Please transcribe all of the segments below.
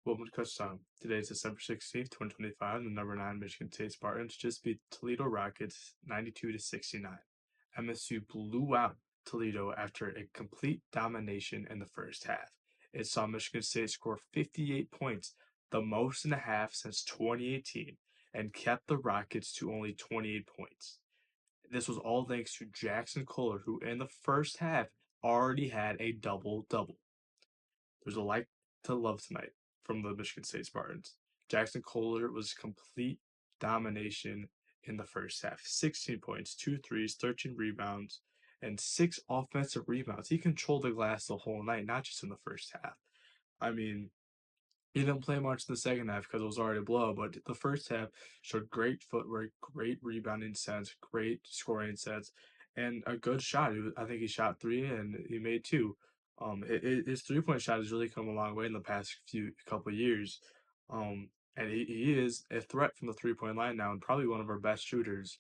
Welcome to Kutch time. Today is December 16th, 2025. The number 9 Michigan State Spartans just beat Toledo Rockets 92-69. MSU blew out Toledo after a complete domination in the first half. It saw Michigan State score 58 points, the most in a half since 2018, and kept the Rockets to only 28 points. This was all thanks to Jackson Kohler, who in the first half already had a double-double. There's a like to love tonight from the Michigan State Spartans. Jackson Kohler was complete domination in the first half. 16 points, 2 threes, 13 rebounds, and 6 offensive rebounds. He controlled the glass the whole night, not just in the first half. I mean, he didn't play much in the second half because it was already a blow, but the first half showed great footwork, great rebounding sense, great scoring sense, and a good shot. I think he shot three and he made two. His 3 point shot has really come a long way in the past few couple of years. And he is a threat from the 3 point line now, and probably one of our best shooters.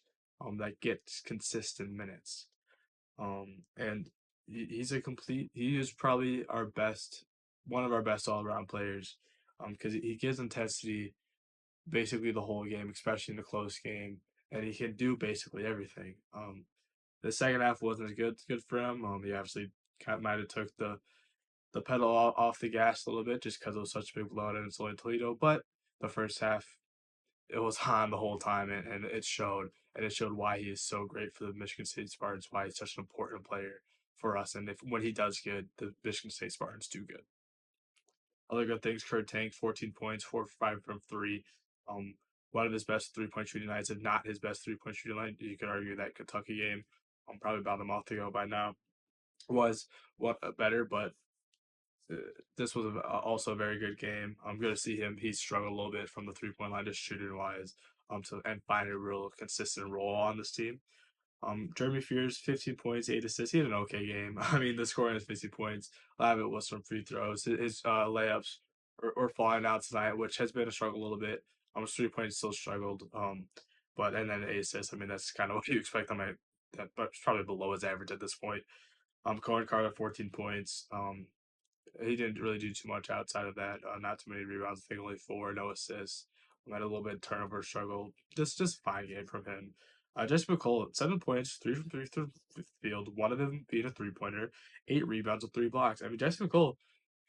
That gets consistent minutes. And he's a complete. He is probably one of our best all around players. Because he gives intensity basically the whole game, especially in the close game, and he can do basically everything. The second half wasn't as good for him. He obviously might have took the pedal off the gas a little bit just because it was such a big blowout and it's only Toledo. But the first half, it was on the whole time, and it showed. And it showed why he is so great for the Michigan State Spartans, why he's such an important player for us. And if when he does good, the Michigan State Spartans do good. Other good things, Kurt Tank, 14 points, 4 for 5 from three. Um, One of his best 3 point shooting nights, if not his best 3 point shooting night. You could argue that Kentucky game, probably about a month ago by now, was what better, but uh, this was also a very good game. I'm going to see him. He struggled a little bit from the 3 point line, just shooting wise, and find a real consistent role on this team. Jeremy Fears, 15 points, 8 assists. He had an okay game. I mean, the scoring is 50 points. A lot of it was from free throws. His layups were falling out tonight, which has been a struggle a little bit. His 3 points still struggled. But and then 8 assists. I mean, that's kind of what you expect. That's probably below his average at this point. Cohen Carter, 14 points. He didn't really do too much outside of that. Not too many rebounds. I think only four, no assists. Had a little bit of turnover struggle. Just fine game from him. Jesse McCullough, 7 points, 3 from 3 through the field, one of them being a 3 pointer, 8 rebounds with 3 blocks. I mean, Jesse McCullough,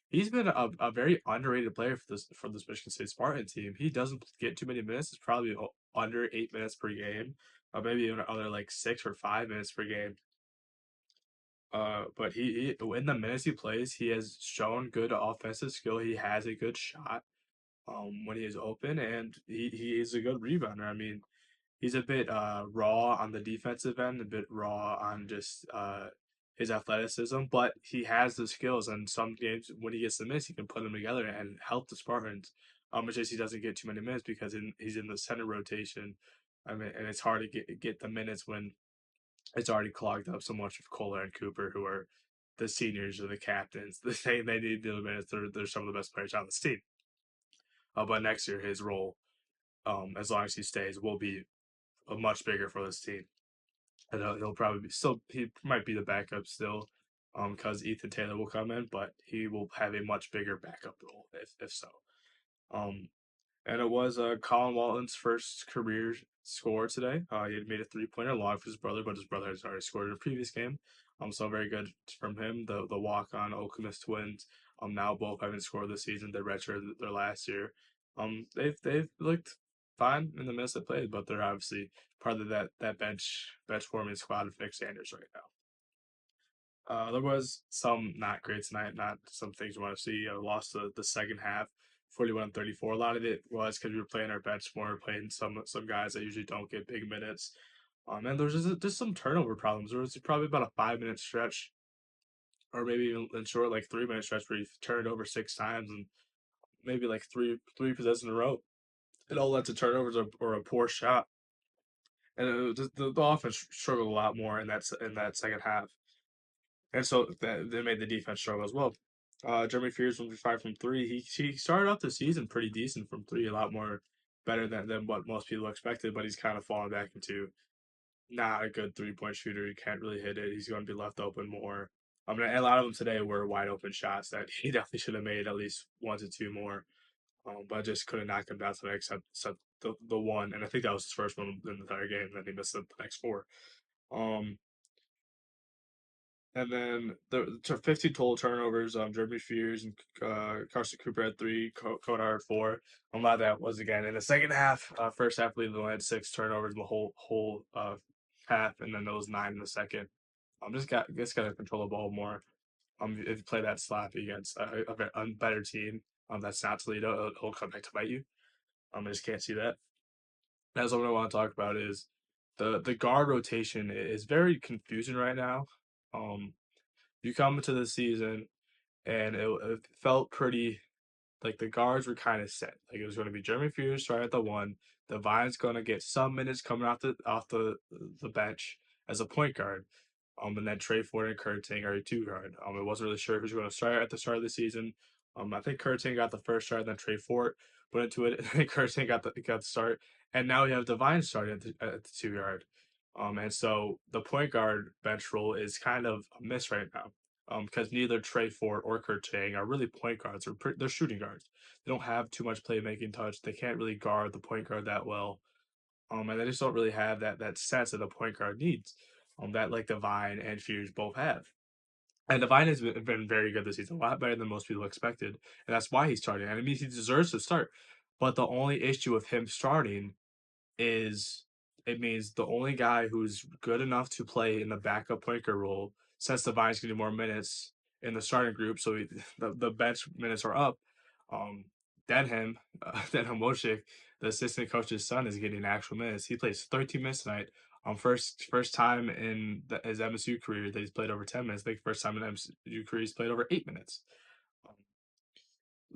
he's been a very underrated player for this Michigan State Spartan team. He doesn't get too many minutes. It's probably under 8 minutes per game, maybe even other like 6 or 5 minutes per game. But he in the minutes he plays, he has shown good offensive skill. He has a good shot when he is open, and he is a good rebounder. I mean, he's a bit raw on the defensive end, a bit raw on just his athleticism, but he has the skills. And some games when he gets the minutes, he can put them together and help the Spartans. It's just he doesn't get too many minutes because he's in the center rotation. I mean, and it's hard to get the minutes when it's already clogged up so much with Kohler and Cooper, who are the seniors or the captains. They need the minutes. They're some of the best players on this team. But next year, his role, as long as he stays, will be much bigger for this team. And he'll probably he might be the backup still, because Ethan Taylor will come in, but he will have a much bigger backup role if so. Um, and it was Colin Walton's first career score today. He had made a 3 pointer long for his brother, but his brother has already scored in a previous game. So very good from him. The walk on Okemos twins. Now both having scored this season. They redshirted their last year. They've looked fine in the minutes they played, but they're obviously part of that bench forming squad of Nick Sanders right now. There was some not great tonight, not some things we want to see. Lost the second half, 41-34. A lot of it was because we were playing our bench more, playing some guys that usually don't get big minutes. And there's just some turnover problems. There was probably about a 5 minute stretch, or maybe even in short, like 3 minute stretch where he turned over 6 times and maybe like three possessions in a row. It all led to turnovers or a poor shot. And the offense struggled a lot more in that second half. And so that made the defense struggle as well. Jeremy Fears 1 for 5 from three. He started off the season pretty decent from three, a lot more better than what most people expected, but he's kind of fallen back into not a good 3 point shooter. He can't really hit it. He's going to be left open more. I mean, a lot of them today were wide open shots that he definitely should have made at least one to two more. but I just couldn't knock him down today except the one, and I think that was his first one in the entire game. Then he missed the next four. Um, and then the 15 total turnovers. Jeremy Fears and Carson Cooper had three, Kodar had four. I'm glad that was again in the second half. First half, we only had six turnovers the whole half, and then those nine in the second. Just got to control the ball more. If you play that sloppy against a better team, that's not Toledo, it'll come back to bite you. I just can't see that. That's what I want to talk about is the guard rotation is very confusing right now. Um, you come into the season and it felt pretty like the guards were kind of set. Like it was going to be Jeremy Fears starting at the one. Divine's going to get some minutes coming off the bench as a point guard. And then Trey Ford and Kurting are a two guard. I wasn't really sure if he was going to start at the start of the season. I think Kurting got the first start, then Trey Ford went into it, and Kurting got the start, and now we have Divine starting at the two guard. And so the point guard bench role is kind of a miss right now. Because neither Trey Ford or Kurting are really point guards. They're shooting guards. They don't have too much playmaking touch. They can't really guard the point guard that well. And they just don't really have that sense that the point guard needs. That like Divine and Fears both have. And Divine has been very good this season, a lot better than most people expected, and that's why he's starting. And I mean, he deserves to start. But the only issue with him starting is it means the only guy who's good enough to play in the backup point guard role, since Divine's getting more minutes in the starting group, so the bench minutes are up. Um, Denham, Denham Wojcik, the assistant coach's son, is getting actual minutes. He plays 13 minutes tonight. First time in his MSU career that he's played over 10 minutes. I think first time in MSU career he's played over 8 minutes.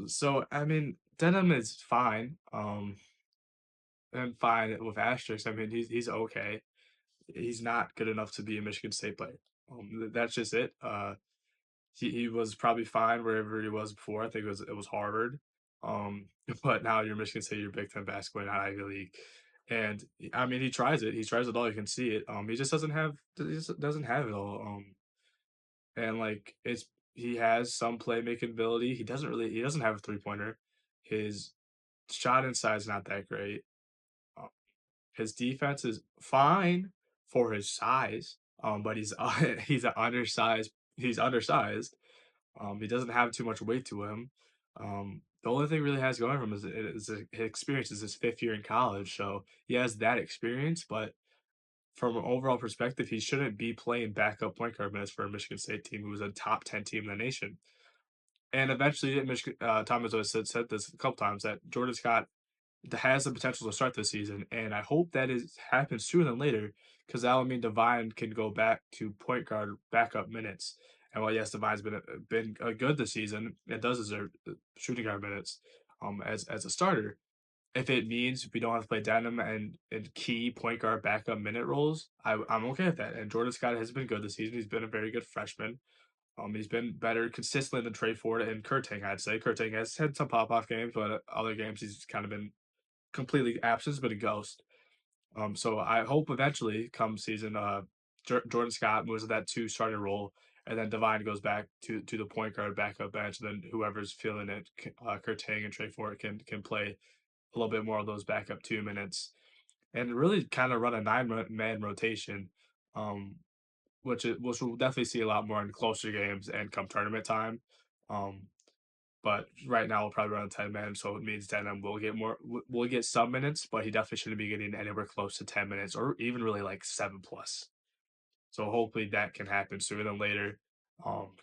So I mean, Denham is fine. And fine with asterisks. I mean, he's okay. He's not good enough to be a Michigan State player. That's just it. He was probably fine wherever he was before. I think it was Harvard. But now you're Michigan State, you're Big Ten basketball, not Ivy League. And I mean, he tries it. He tries it all. You can see it. He just doesn't have it all. And like he has some playmaking ability. He doesn't have a 3 pointer. His shot inside is not that great. Um, his defense is fine for his size, but he's an undersized. He's undersized. He doesn't have too much weight to him. The only thing really has going for him is his experience. Is his fifth year in college, so he has that experience. But from an overall perspective, he shouldn't be playing backup point guard minutes for a Michigan State team who was a top 10 team in the nation. And eventually, Michigan, Tom has always said this a couple times that Jordan Scott has the potential to start this season, and I hope that it happens sooner than later because that would mean Divine can go back to point guard backup minutes. And while yes, Divine's been good this season and does deserve shooting guard minutes, as a starter, if it means we don't have to play Denham and key point guard backup minute roles, I'm okay with that. And Jordan Scott has been good this season. He's been a very good freshman. He's been better consistently than Trey Ford and Kurting, I'd say. Kurting has had some pop off games, but other games he's kind of been completely absent, but a ghost. So I hope eventually, come season, Jordan Scott moves to that two starting role, and then Divine goes back to the point guard backup bench, and then whoever's feeling it, Kurt Tang and Trey Ford can play a little bit more of those backup 2 minutes, and really kind of run a nine-man rotation, um, which we'll definitely see a lot more in closer games and come tournament time. Um, but right now we'll probably run a 10 man, so it means Denham will get more. Will get some minutes, but he definitely shouldn't be getting anywhere close to 10 minutes or even really like 7 plus. So hopefully that can happen sooner than later.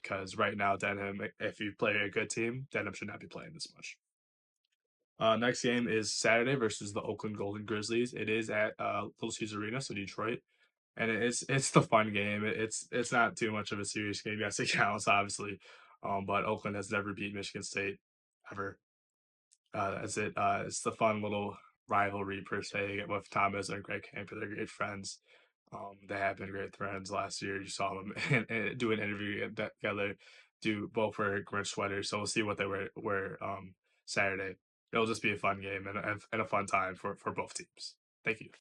Because right now Denham, if you play a good team, Denham should not be playing this much. Next game is Saturday versus the Oakland Golden Grizzlies. It is at Little Caesars Arena, so Detroit, and it's the fun game. It's not too much of a serious game. Yes, it counts obviously, but Oakland has never beat Michigan State ever. That's it. It's the fun little rivalry per se with Thomas and Greg Camp. They're great friends. They have been great friends. Last year, you saw them and do an interview together. Do both wear Grinch sweaters, so we'll see what they wear Saturday. It'll just be a fun game and a fun time for both teams. Thank you.